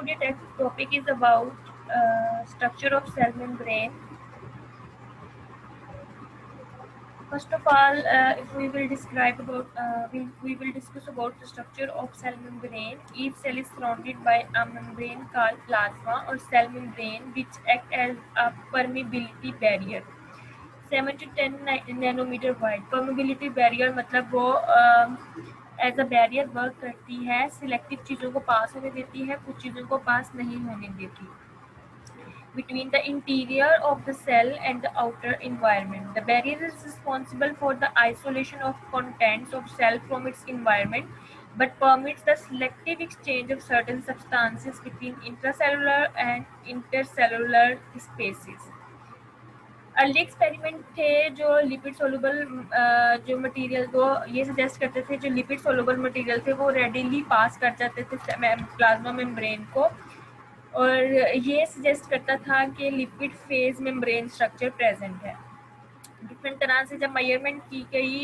today topic is about structure of cell membrane. First of all, if we will describe about we will discuss about the structure of cell membrane. Each cell is surrounded by a membrane called plasma or cell membrane, which act as a permeability barrier. 7 to 10 nanometre wide permeability barrier मतलब वो as a barrier work करती है, selective चीज़ों को पास होने देती है, कुछ चीज़ों को पास नहीं होने देती. Between the interior of the cell and the outer environment, the barrier is responsible for the isolation of contents of cell from its environment, but permits the selective exchange of certain substances between intracellular and intercellular spaces. Early experiment थे जो lipid soluble जो material वो ये suggest करते थे, जो lipid soluble material थे वो रेडिली पास कर जाते थे प्लाज्मा मेम्ब्रेन को, और ये सजेस्ट करता था कि lipid phase membrane structure present है. डिफरेंट तरह से जब मेजरमेंट की गई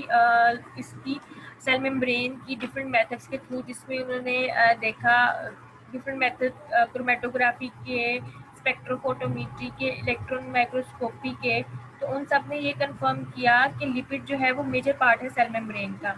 इसकी सेल मेम्ब्रेन की डिफरेंट मेथड्स के थ्रू, जिसमें उन्होंने देखा डिफरेंट मेथड क्रोमेटोग्राफी के, स्पेक्ट्रोफोटोमेट्री के, इलेक्ट्रॉन माइक्रोस्कोपी के, तो उन सब ने ये कंफर्म किया कि लिपिड जो है वो मेजर पार्ट है सेल मेम्ब्रेन का.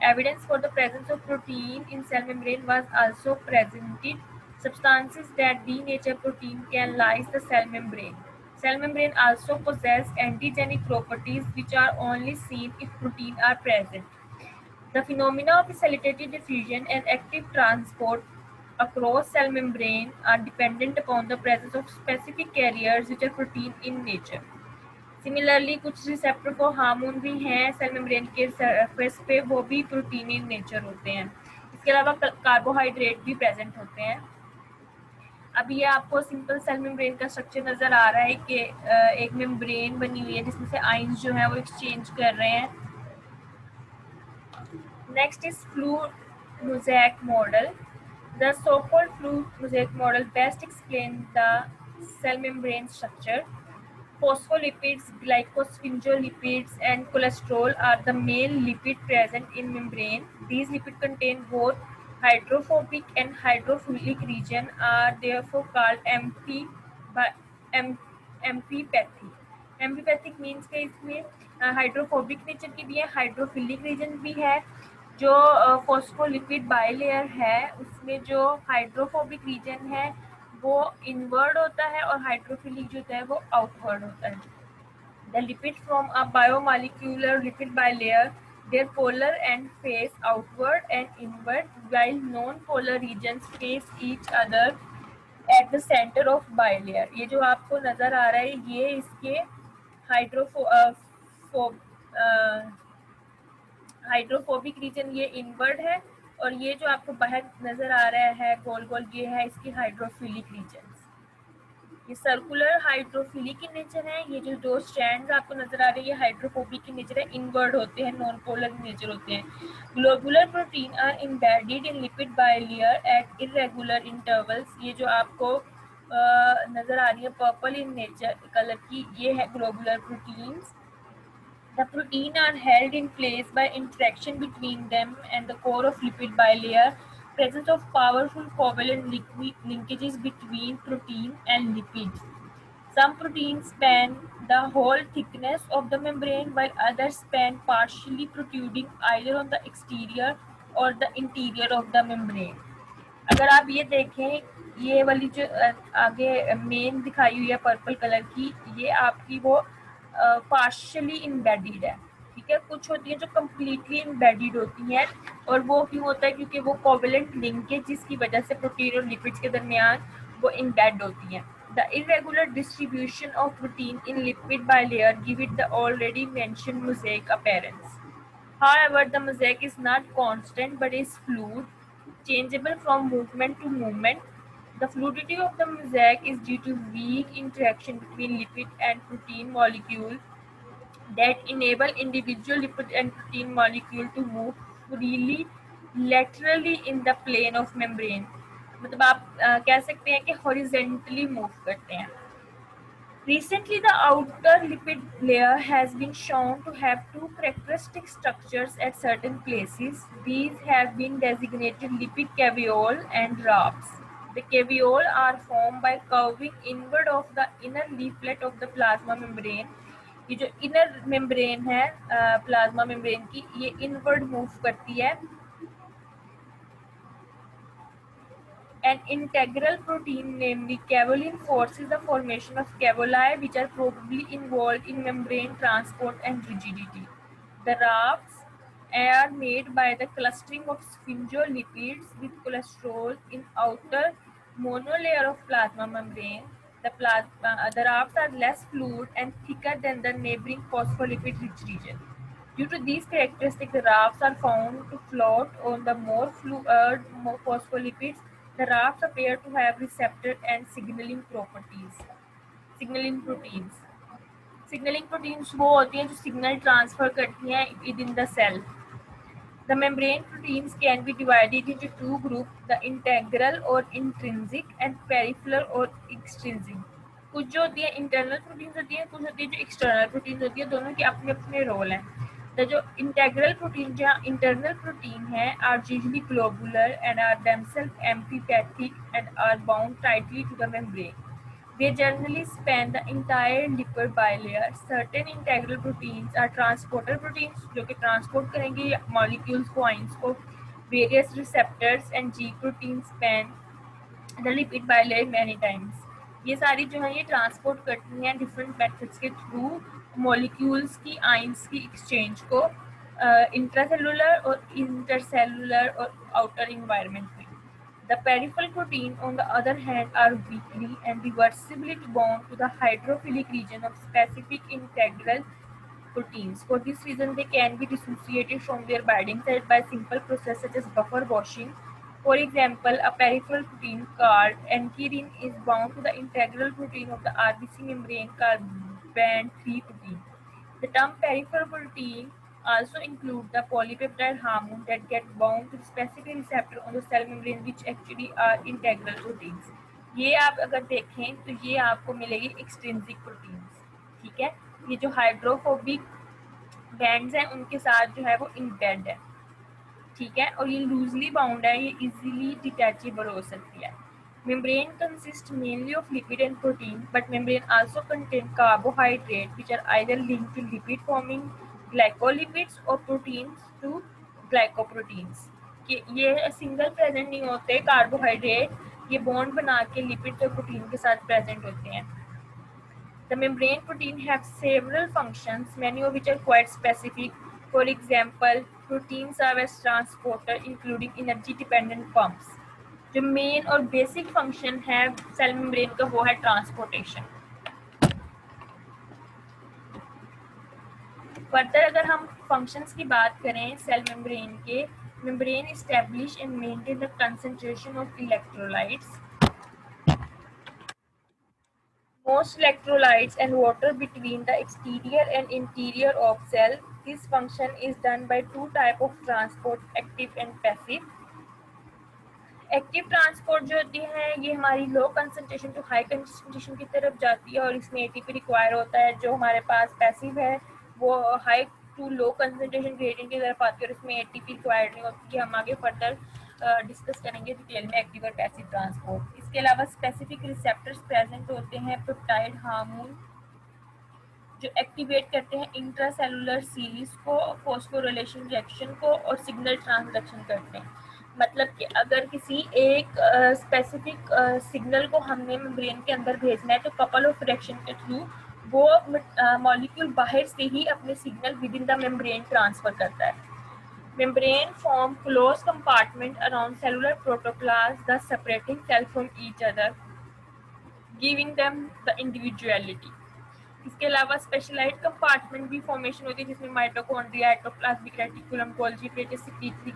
Evidence for the presence of protein in cell membrane was also presented. Substances that denature protein can lyse the cell membrane. Cell membrane also possess antigenic properties which are only seen if protein are present. The phenomena of facilitated diffusion and active transport across cell membrane are dependent upon the presence of specific carriers which are protein in nature. Similarly, कुछ receptor for hormone भी हैं cell membrane के surface पे, वो भी protein in nature होते हैं. इसके अलावा कार्बोहाइड्रेट भी प्रेजेंट होते हैं. अब ये आपको सिंपल सेल मेम्ब्रेन का स्ट्रक्चर नजर आ रहा है कि एक मेम्ब्रेन बनी हुई है जिसमें से आयंस जो है वो एक्सचेंज कर रहे हैं. Next is fluid mosaic model. The so called fluid mosaic model best explain the cell membrane structure. Phospholipids, glycosphingolipids, and cholesterol are the main lipid present in membrane. These lipids contain both hydrophobic and hydrophilic region, are therefore called amphipathic. Amphipathic means कि इसमें hydrophobic nature की भी है, hydrophilic reason भी है. जो phospholipid bilayer है उसमें जो हाइड्रोफोबिक रीजन है वो इनवर्ड होता है और हाइड्रोफिलिक जो होता है वो आउटवर्ड होता है. The lipids from a biomolecular lipid bilayer, their polar end face outward and inward, while non-polar regions face each other at the center of bilayer. ये जो आपको नजर आ रहा है ये इसके हाइड्रोफोबिक रीजन ये इनवर्ड है, और ये जो आपको बाहर नजर आ रहा है गोल गोल ये है इसकी हाइड्रोफिलिक रीजन. ये सर्कुलर हाइड्रोफिलिक in नेचर है. ये जो दो स्ट्रैंड्स आपको नजर आ रही है हाइड्रोफोबिक in नेचर है, इनवर्ड होते हैं, नॉन पोलर in नेचर होते हैं. Globular protein are embedded in lipid bilayer at irregular intervals. ये जो आपको नजर आ रही है पर्पल इन नेचर कलर की, ये है globular proteins. The protein are held in place by interaction between them and the core of lipid bilayer. Presence of powerful covalent linkages between protein and lipids. Some proteins span the whole thickness of the membrane, while others span partially protruding either on the exterior or the interior of the membrane. अगर आप ये देखें, ये वाली जो आगे main दिखाई हुई है पर्पल कलर की, ये आपकी वो पार्शियली इम्बेडेड है. ठीक है, कुछ होती है जो कम्प्लीटली इम्बेडेड होती हैं, और वो क्यों होता है क्योंकि वो कोवेलेंट लिंकेज जिसकी वजह से प्रोटीन और लिपिड्स के दरमियान वो इम्बेड होती हैं. The irregular distribution of protein in lipid bilayer give it the already mentioned mosaic appearance. However, the mosaic is not constant but is fluid, changeable from movement to movement. The fluidity of the mosaic is due to weak interaction between lipid and protein molecule that enable individual lipid and protein molecule to move freely laterally in the plane of membrane. मतलब आप कह सकते हैं कि horizontally move करते हैं. Recently, the outer lipid layer has been shown to have two characteristic structures at certain places. These have been designated lipid caveole and rafts. The caveole are formed by curving inward of the inner leaflet of the plasma membrane. ये जो inner membrane है plasma membrane की, ये inward move करती है. An integral protein, namely caveolin, forces the formation of cavoli, which are probably involved in membrane transport and rigidity. The rafts are made by the clustering of sphingolipids with cholesterol in outer monolayer of plasma membrane. The rafts are less fluid and thicker than the neighboring phospholipid-rich region. Due to these characteristics, the rafts are found to float on the more fluid phospholipids. The rafts appear to have receptor and signaling properties. Signaling proteins. Signaling proteins वो होती हैं जो signal transfer करती हैं within the cell. The membrane proteins can be divided into two groups, the integral or intrinsic and peripheral or extrinsic. कुछ जो होती है इंटरनल प्रोटीन्स होती है, कुछ होती है जो एक्सटर्नल प्रोटीन्स होती है, दोनों के अपने अपने रोल हैं. तो जो इंटेग्रल प्रोटीन जहाँ इंटरनल प्रोटीन है are usually globular and are themselves amphipathic and are bound tightly to the membrane. They generally span the entire lipid bilayer. Certain integral proteins are transporter proteins जो कि transport करेंगे molecules को, ions को. Various receptors and G proteins span the lipid bilayer many times. ये सारी जो है ये ट्रांसपोर्ट करती हैं डिफरेंट मेथड्स के थ्रू मॉलिक्यूल्स की आइंस की एक्सचेंज को इंट्रासेलुलर और इंटरसेलुलर और आउटर इन्वायरमेंट में. The peripheral protein, on the other hand, are weakly and reversibly bound to the hydrophilic region of specific integral proteins. For this reason, they can be dissociated from their binding site by simple process such as buffer washing. For example, a peripheral protein called ankyrin is bound to the integral protein of the RBC membrane called band 3 protein. The term peripheral protein also include the polypeptide hormone that get bound to specific receptor on the cell membrane which actually are integral proteins. ये आप अगर देखें तो ये आपको मिलेगी extrinsic proteins. ठीक है, ये जो हाइड्रोफोबिक बैंड्स हैं उनके साथ जो है वो इम्बेड है. ठीक है, और ये लूजली बाउंड है, ये इजीली डिटैचेबल हो सकती है. Membrane consists mainly of lipid and protein, but membrane also contain carbohydrate which are either linked to lipid-forming glycolipids or proteins to glycoproteins. कि ये सिंगल प्रेजेंट नहीं होते कार्बोहाइड्रेट, ये बॉन्ड बना के लिपिड और प्रोटीन के साथ प्रेजेंट होते हैं. The membrane protein have several functions, many of which are quite specific. For example, proteins serve as transporter, including energy-dependent pumps. जो मेन और बेसिक फंक्शन है सेल मेम्ब्रेन का वो है ट्रांसपोर्टेशन. फर्दर अगर हम फंक्शंस की बात करें सेल मेम्ब्रेन के, membrane establish and maintain the concentration of electrolytes. Most electrolytes and water between the exterior and interior of cell. This function is done by two types of transport, active and passive. Active transport जो होती है ये हमारी low concentration to high concentration की तरफ जाती है और इसमें एटीपी रिक्वायर होता है. जो हमारे पास पैसिव है वो high to low concentration gradient की तरफ आती है और इसमें एटीपी रिक्वायर्ड नहीं होती. हम आगे फर्दर डिस्कस करेंगे डिटेल में एक्टिव और पैसिव ट्रांसपोर्ट. इसके अलावा स्पेसिफिक रिसेप्टर्स प्रेजेंट होते हैं पेप्टाइड हार्मोन जो एक्टिवेट करते हैं इंट्रासेलुलर सीरीज को, फॉस्फोरिलेशन रिएक्शन को और सिग्नल ट्रांसडक्शन करते हैं. मतलब कि अगर किसी एक स्पेसिफिक सिग्नल को हमने मेम्ब्रेन के अंदर भेजना है तो कपल ऑफ रिएक्शन के थ्रू वो मॉलिक्यूल बाहर से ही अपने signal with in the membrane transfer करता है. Membrane form close compartment around cellular protoplast thus separating cells from each other, giving them the individuality. इसके अलावा स्पेशलाइज्ड कंपार्टमेंट भी फॉर्मेशन होती है जिसमें mitochondria, endoplasmic reticulum, Golgi protein, secretory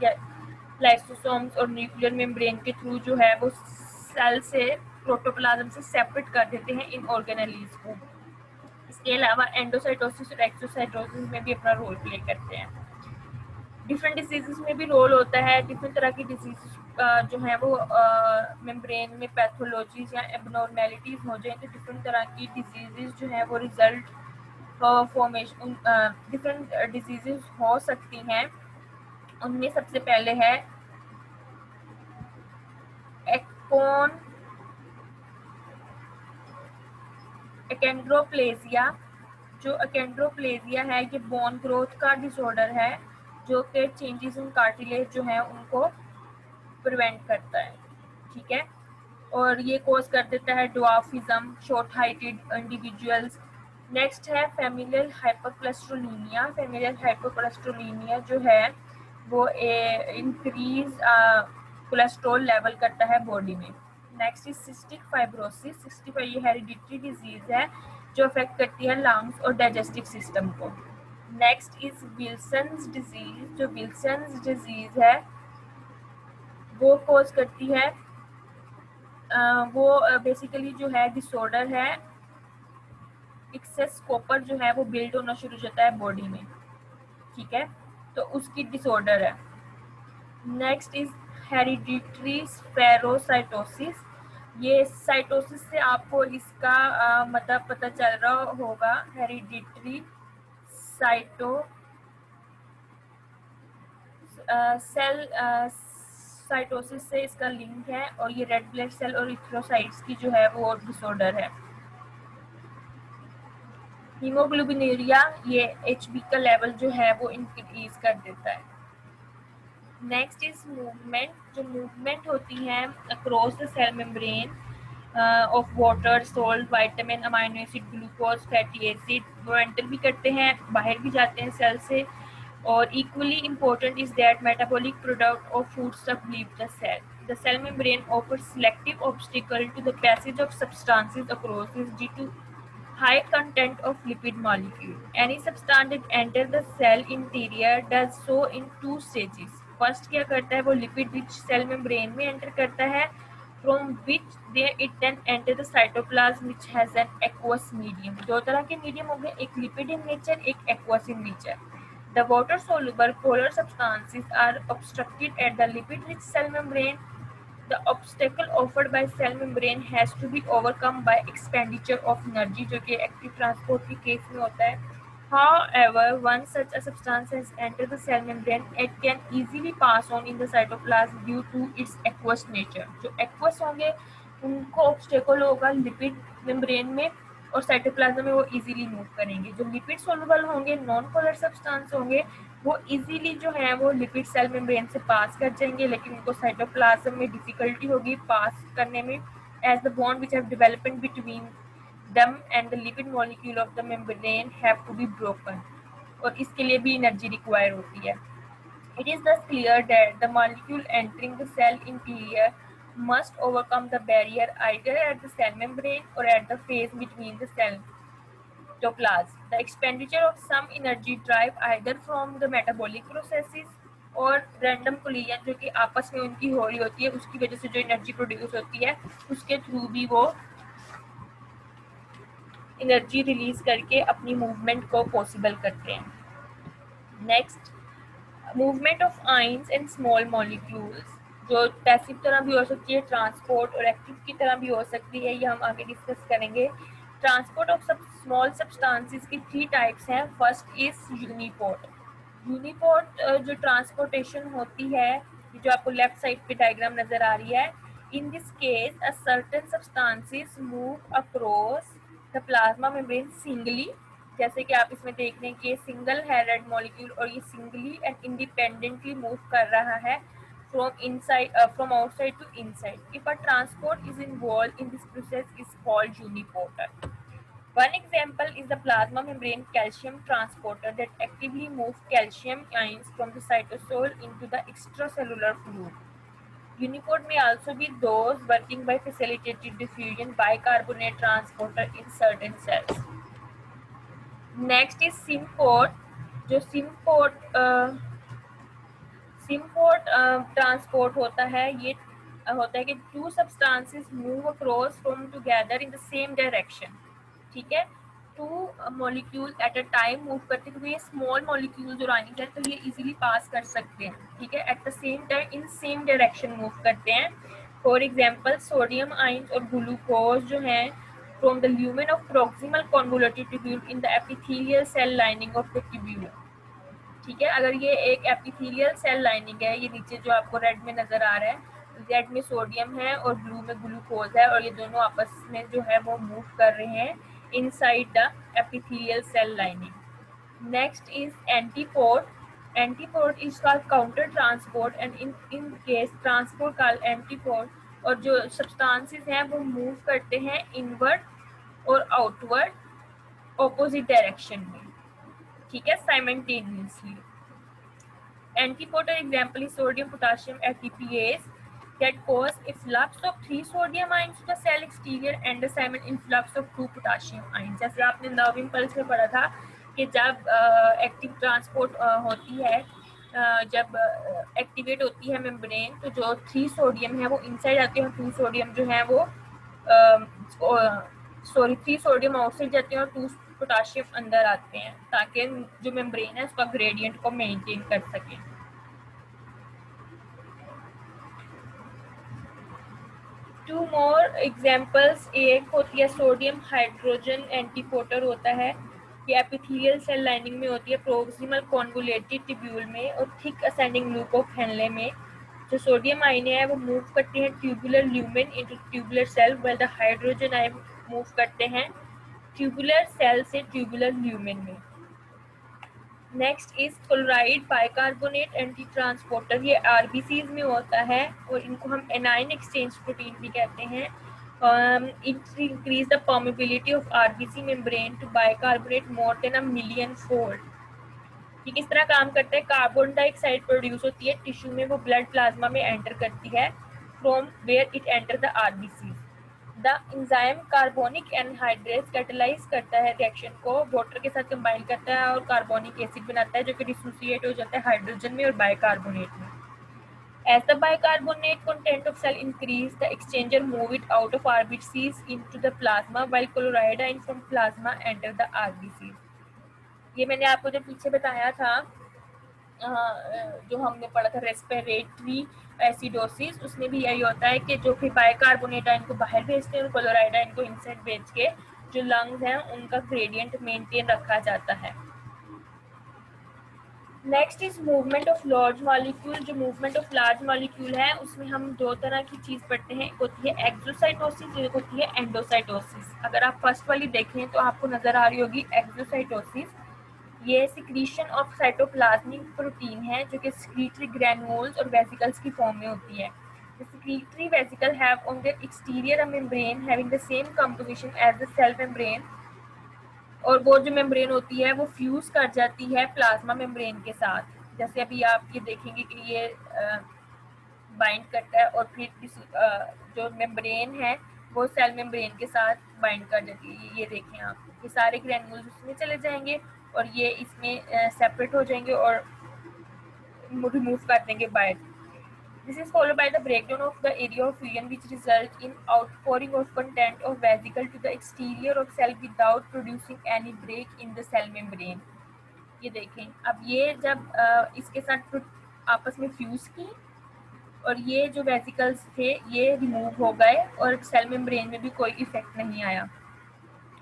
lysosomes और nuclear membrane के थ्रू जो है वो सेल से प्रोटोप्लाज्म से सेपरेट कर देते हैं इन ऑर्गेनेलीज को. इसके अलावा एंडोसाइटोसिस और एक्सोसाइटोसिस में भी अपना रोल प्ले करते हैं. डिफरेंट डिजीजेस में भी रोल होता है. डिफरेंट तरह की डिजीज जो है वो मेम्ब्रेन में पैथोलॉजीज या एबनॉर्मेलिटीज हो जाए तो डिफरेंट तरह की डिजीजेस जो है वो रिजल्ट फॉर्मेशन डिफरेंट डिजीजेस हो सकती हैं. उनमें सबसे पहले है एकेंड्रोप्लेजिया, जो एकेंड्रोप्लेजिया है ये बोन ग्रोथ का डिसऑर्डर है जो कि चेंजेस इन कार्टिलेज जो है उनको प्रिवेंट करता है, ठीक है, और ये कोज कर देता है dwarfism, short heighted individuals. Next है फेमिलियल हाइपरकोलेस्ट्रोलिनिया। फेमिलियल हाइपरकोलेस्ट्रोलिनिया जो है वो इंक्रीज कोलेस्ट्रॉल लेवल करता है बॉडी में। Next is cystic fibrosis. Cystic ये हेरिडिटरी डिजीज है जो अफेक्ट करती है लंग्स और डाइजेस्टिव सिस्टम को। Next is Wilson's disease. जो विल्सन्स डिजीज है वो कोज करती है वो बेसिकली जो है डिसऑर्डर है, एक्सेस कॉपर जो है वो बिल्ड होना शुरू हो जाता है बॉडी में, ठीक है, तो उसकी डिसऑर्डर है। Next is hereditary spherocytosis. ये साइटोसिस से आपको इसका मतलब पता चल रहा होगा, हेरिडिटरी साइटो सेल साइटोसिस से इसका लिंक है और ये रेड ब्लड सेल और इथ्रोसाइट्स की जो है वो डिसऑर्डर है। हीमोग्लोबिनूरिया ये HB का लेवल जो है वो इंक्रीज कर देता है। Next is movement. जो मूवमेंट होती है across the cell membrane of water, salt, vitamin, amino acid, glucose, fatty acid, वो एंटर भी करते हैं, बाहर भी जाते हैं सेल से। और equally important is that metabolic product of foodstuff leave the cell. The cell membrane offers selective obstacle to the passage of substances across this due to high content of lipid molecule. Any substance that enter the cell interior does so in two stages. First क्या करता है वो lipid rich cell membrane में enter करता है, from which it then enter the cytoplasm which has an aqueous medium. दो तरह के medium हो गए, एक lipid in nature, एक aqueous in nature. The water-soluble polar substances are obstructed at the lipid-rich cell membrane. The obstacle offered by cell membrane has to be overcome by expenditure of energy, जो कि active transport के case में होता है. However, once such a substance has entered the cell membrane, it can easily pass on in the cytoplasm due to its aqueous nature. जो aqueous होंगे उनको obstacle होगा lipid membrane में और साइटोप्लाज्म में वो इजीली मूव करेंगे। जो लिपिड सोलुबल होंगे, नॉन पोलर सब्सटेंस होंगे, वो इजीली जो है वो लिपिड सेल मेम्ब्रेन से पास कर जाएंगे, लेकिन उनको साइटोप्लाज्म में डिफिकल्टी होगी पास करने में, as the bond which have development between them and the lipid molecule of the membrane have to be broken, और इसके लिए भी एनर्जी रिक्वायर होती है। It is thus clear that the molecule entering the cell interior must overcome the barrier either at the cell membrane or at the phase between the cell cytoplasm. The expenditure of some energy derived either from the metabolic processes और random collision जो कि आपस में उनकी हो रही होती है, उसकी वजह से जो एनर्जी प्रोड्यूस होती है उसके थ्रू भी वो एनर्जी रिलीज करके अपनी मूवमेंट को पॉसिबल करते हैं। Next, movement of ions and small molecules, जो पैसिव तरह भी हो सकती है ट्रांसपोर्ट और एक्टिव की तरह भी हो सकती है, ये हम आगे डिस्कस करेंगे। ट्रांसपोर्ट ऑफ स्मॉल सब्सटेंसेस की 3 टाइप्स हैं। First is uniport. यूनिपोर्ट जो ट्रांसपोर्टेशन होती है, जो आपको लेफ्ट साइड पे डायग्राम नजर आ रही है, in this case a certain substances move across the plasma membrane singly, जैसे कि आप इसमें देख रहे हैं कि सिंगल है रेड मॉलिक्यूल और ये सिंगली एंड इंडिपेंडेंटली मूव कर रहा है from outside to inside. If a transport is involved in this process is called uniporter. One example is the plasma membrane calcium transporter that actively moves calcium ions from the cytosol into the extracellular fluid. Uniport may also be those working by facilitated diffusion bicarbonate transporter in certain cells. Next is symport. जो symport transport होता है, ये होता है कि to substances move across from together in the same direction, ठीक है, two molecule at a time move करते हुए स्मॉल मॉलिक्यूल जो आयंस है तो ये इजीली पास कर सकते हैं, ठीक है, at the same time in same direction move करते हैं। फॉर एग्जांपल सोडियम आयंस और ग्लूकोज जो है from the lumen of proximal convoluted tubule in the epithelial cell lining of the tubule, ठीक है। अगर ये एक एपिथेलियल सेल लाइनिंग है, ये नीचे जो आपको रेड में नजर आ रहा है, रेड में सोडियम है और ब्लू में ग्लूकोज है और ये दोनों आपस में जो है वो मूव कर रहे हैं inside the epithelial cell lining. Next is antipode. Antipode is called counter transport, and in case transport called antipode, और जो substances हैं वो move करते हैं inward और outward opposite direction में, ठीक है, simultaneously. Antipode example is sodium potassium ATPase that cause efflux of 3 sodium ions to the cell exterior and a simul influx of 2 potassium ions. जैसे आपने नर्व इम्पल्स में पढ़ा था कि जब एक्टिव ट्रांसपोर्ट होती है, जब एक्टिवेट होती है मेम्ब्रेन, तो जो 3 सोडियम है वो इनसाइड आते हैं, 2 सोडियम जो है वो 3 सोडियम आउटसाइड जाते हैं और 2 पोटाशियम अंदर आते हैं, ताकि जो मेम्ब्रेन है उसका ग्रेडियंट को मेंटेन कर सके. टू मोर एग्जाम्पल्स, एक होती है सोडियम हाइड्रोजन एंटीपोटर होता है, ये एपिथेलियल सेल लाइनिंग में होती है, प्रोक्सिमल कॉन्वोलेटेड ट्यूब्यूल में और thick ascending loop of Henle में. जो सोडियम आयन है वो मूव करते हैं tubular lumen into tubular cell, while the hydrogen ion move करते हैं ट्यूबुलर सेल से ट्यूबुलर ल्यूमेन में. Next is chloride bicarbonate anti transporter, ये आरबीसीज में होता है और इनको हम एनाइन एक्सचेंज प्रोटीन भी कहते हैं. It increase the permeability of RBC membrane to bicarbonate more than a million fold. ये किस तरह काम करता है? कार्बन डाइऑक्साइड प्रोड्यूस होती है टिश्यू में, वो ब्लड प्लाज्मा में एंटर करती है from where it enter the RBC. The enzyme carbonic anhydrase catalyse करता है रिएक्शन को, वाटर के साथ कंबाइन करता है और कार्बोनिक एसिड बनाता है, जो कि डिसोसिएट हो जाता है हाइड्रोजन में और बाइकार्बोनेट में. As the bicarbonate content of cell increase, the exchanger move it out of RBCs into the plasma, while chloride ion from plasma enter the RBCs. ये मैंने आपको जो पीछे बताया था, जो हमने पढ़ा था रेस्पिरेटरी एसिडोसिस, उसमें भी यही होता है कि जो कि बाइकार्बोनेट आयन को बाहर भेजते हैं और क्लोराइड आयन को इनसाइड भेज के जो लंग्स हैं उनका ग्रेडियंट मेंटेन रखा जाता है. Next is movement of large molecule. जो मूवमेंट ऑफ लार्ज मॉलिक्यूल है उसमें हम दो तरह की चीज पढ़ते हैं, एक होती है एक्सोसाइटोसिस, एक होती है एंडोसाइटोसिस. अगर आप फर्स्ट वाली देखें तो आपको नजर आ रही होगी एक्सोसाइटोसिस. ये सिक्रीशन ऑफ साइटोप्लाज्मिक प्रोटीन है जो कि सिक्रीटरी ग्रैन्यूल्स और वेसिकल्स की फॉर्म में होती है. The secretory vesicle have on their exterior a membrane having the same composition as the cell membrane, और वो जो मेम्ब्रेन होती है वो फ्यूज कर जाती है प्लाज्मा मेम्ब्रेन के साथ. जैसे अभी आप ये देखेंगे कि ये बाइंड करता है और फिर जो मेम्ब्रेन है वो सेल मेम्ब्रेन के साथ बाइंड कर जाती है. ये देखें आप, ये सारे ग्रैन्यूल्स उसमें चले जाएंगे और ये इसमें सेपरेट हो जाएंगे और रिमूव कर देंगे बाहर. This is followed by the breakdown of the area of fusion, which results in outpouring of content of vesicle to the exterior of cell without producing any break in the cell membrane. ये देखें, अब ये जब इसके साथ आपस में fuse की और ये जो वेसिकल्स थे ये रिमूव हो गए और सेल मेम्ब्रेन में भी कोई इफेक्ट नहीं आया.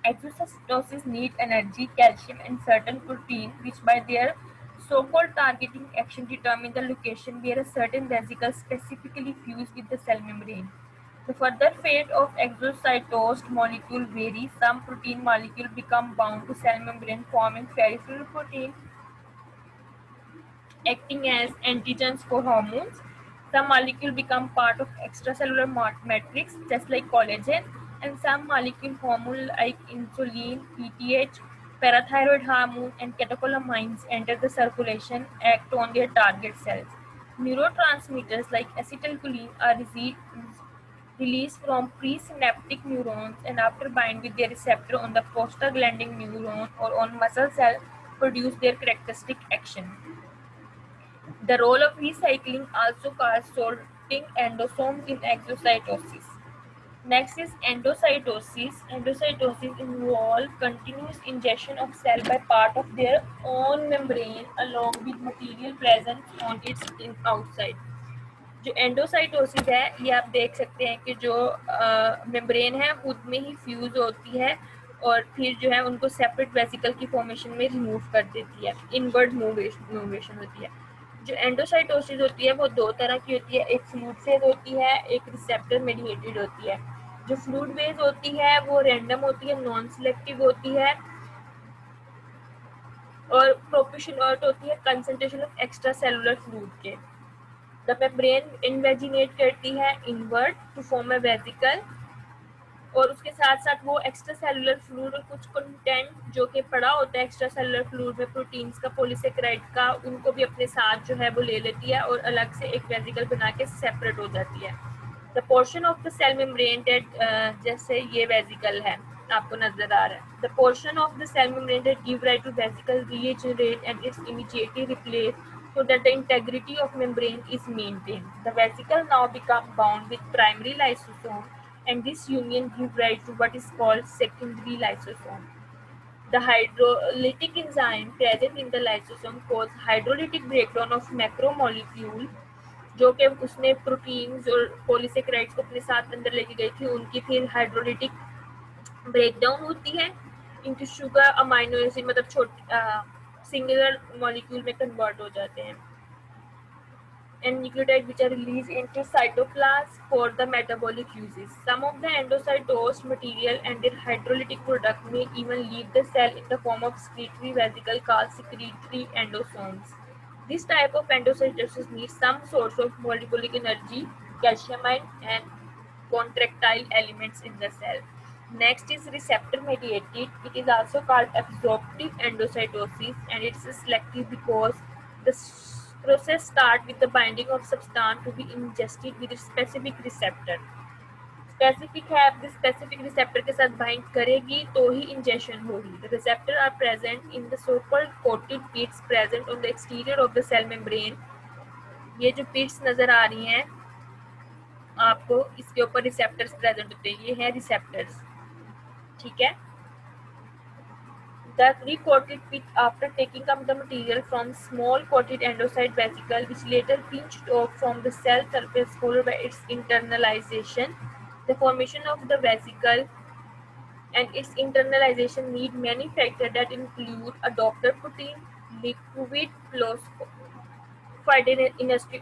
Exocytosis need energy, calcium and certain protein which by their so-called targeting action determine the location where a certain vesicle specifically fuse with the cell membrane. The further fate of exocytosed molecule varies. Some protein molecule become bound to cell membrane forming peripheral protein acting as antigens for hormones. Some molecule become part of extracellular matrix just like collagen, and some molecule hormone like insulin, PTH, parathyroid hormone and catecholamines enter the circulation, act on their target cells. Neurotransmitters like acetylcholine are released from presynaptic neurons and after bind with their receptor on the prostaglandin neuron or on muscle cell produce their characteristic action. The role of recycling also causes sorting endosomes in exocytosis. Next is endocytosis. Endocytosis involves continuous ingestion of cell by part of their own membrane along with material present on its outside. जो endocytosis है ये आप देख सकते हैं कि जो membrane है खुद में ही फ्यूज होती है और फिर जो है उनको सेपरेट वेसिकल की फॉर्मेशन में रिमूव कर देती है, इनवर्ड मूवेशन होती है. जो एंडोसाइटोसिस होती है वो दो तरह की होती है, एक फ्लूइड फेज होती है, एक रिसेप्टर मेडिएटेड होती है. जो फ्लूइड बेस होती है वो रैंडम होती है, नॉन सिलेक्टिव होती है और प्रोपोर्शनेट होती है concentration of extra cellular fluid के। द मेम्ब्रेन इन्वेजिनेट करती है inward to form a vesicle और उसके साथ साथ वो एक्स्ट्रा सेलुलर फ्लूइड और कुछ कंटेंट जो कि पड़ा होता है एक्स्ट्रा सेलुलर फ्लूइड में प्रोटीन्स का, पॉलीसेकेराइड का, उनको भी अपने साथ जो है वो ले लेती है और अलग से एक वेसिकल बना के सेपरेट हो जाती है। The portion of the cell membrane that, जैसे ये वेसिकल है आपको नजर आ रहा है, the portion of the cell membrane that give rise to vesicle regenerate and it's immediately replace so that the integrity of membrane is maintained. The vesicle now become bound with primary lysosome and this union gives rise to what is called secondary lysosome. The hydrolytic enzyme present in the lysosome cause hydrolytic breakdown of macromolecule जो कि उसने proteins और polysaccharides को अपने साथ अंदर लेके गई थी, उनकी फिर हाइड्रोलिटिक ब्रेकडाउन होती है इनटू शुगर अमाइनो एसिड, मतलब छोटे सिंगुलर मॉलिक्यूल में कन्वर्ट हो जाते हैं and nucleotides which are released into cytoplasm for the metabolic uses. Some of the endocytosed material and their hydrolytic product may even leave the cell in the form of secretory vesicle called secretory endosomes. This type of endocytosis needs some source of metabolic energy, calcium and contractile elements in the cell. Next is receptor mediated. It is also called absorptive endocytosis and it is selective because the process starts with the binding of substance to be ingested with a specific receptor. Specific है, अब specific receptor के साथ bind करेगी तो ही injection होगी. The receptor are present in the so called coated pits present on the exterior of the cell membrane. ये जो पिट्स नजर आ रही हैं आपको, इसके ऊपर रिसेप्टर्स प्रेजेंट होते हैं, ये हैं रिसेप्टर्स. ठीक है. The re-coated pit after taking up the material from small coated endocyte vesicle which later pinched off from the cell surface followed by its internalization. The formation of the vesicle and its internalization need many factors that include a Doppler protein, liquid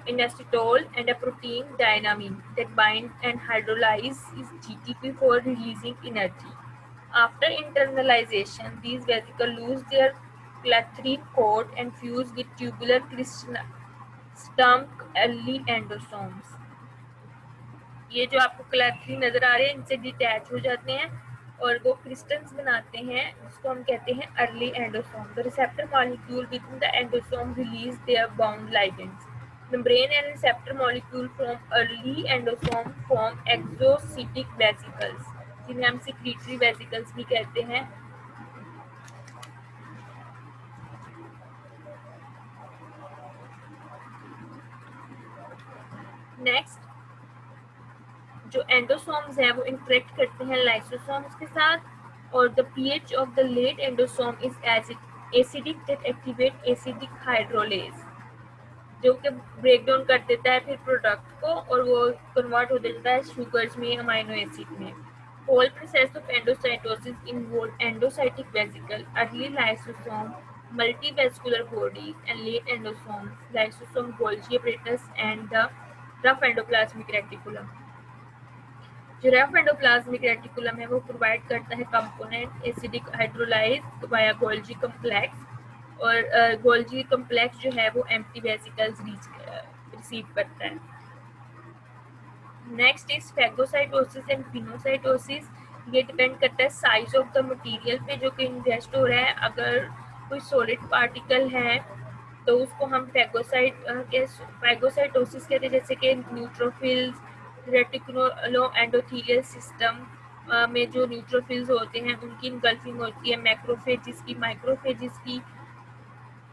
inositol and a protein dynamine that binds and hydrolyzes GTP for releasing energy. After internalization, these vesicles lose their clathrin coat and fuse with tubular stump early endosomes. ये जो आपको क्लैथ्रिन नजर आ रहे हैं इनसे detach हो जाते हैं और वो क्रिस्टल्स बनाते हैं जिसको हम कहते हैं early endosome. The receptor molecule within the endosome release their bound ligands. Membrane and receptor molecule from early endosome form exocytic vesicles जिन्हें हम सिक्रीटरी वेसिकल्स भी कहते हैं. नेक्स्ट, जो एंडोसोम्स हैं वो इंटरेक्ट करते हैं लाइसोसोम्स के साथ और the pH of the late endosome is acidic that activate acidic hydrolase जो कि ब्रेक डाउन कर देता है फिर प्रोडक्ट को और वो कन्वर्ट हो जाता है शुगर्स में, अमाइनो एसिड में. Whole process of endocytosis involves endocytic vesicle, early lysosome, multivascular bodies, and late endosomes, lysosome Golgi apparatus, and the rough endoplasmic reticulum. जो रफ एंडोप्लाज्मिक रेटिकुलम है वो प्रोवाइड करता है component acidic hydrolyse via Golgi complex और Golgi complex जो है वो empty vesicles receive करता है. Next is phagocytosis and pinocytosis. ये डिपेंड करता है साइज ऑफ द मटेरियल पे जो कि इंजेस्ट हो रहा है. अगर कोई सॉलिड पार्टिकल है तो उसको हम फैगोसाइटोसिस कहते हैं, जैसे कि न्यूट्रोफिल्स, रेटिकुलो एंडोथेलियल सिस्टम में जो न्यूट्रोफिल्स होते हैं उनकी इनगल्फिंग होती है, मैक्रोफेजिस की, माइक्रोफेजिस की.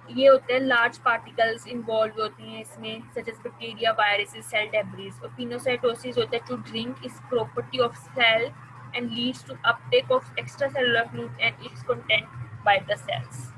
ये होते हैं लार्ज पार्टिकल्स इन्वॉल्व होते हैं इसमें such as bacteria, viruses, cell debris. और पिनोसाइटोसिस होता है to drink is property of cell and leads to uptake of extracellular fluid and its content by the cells.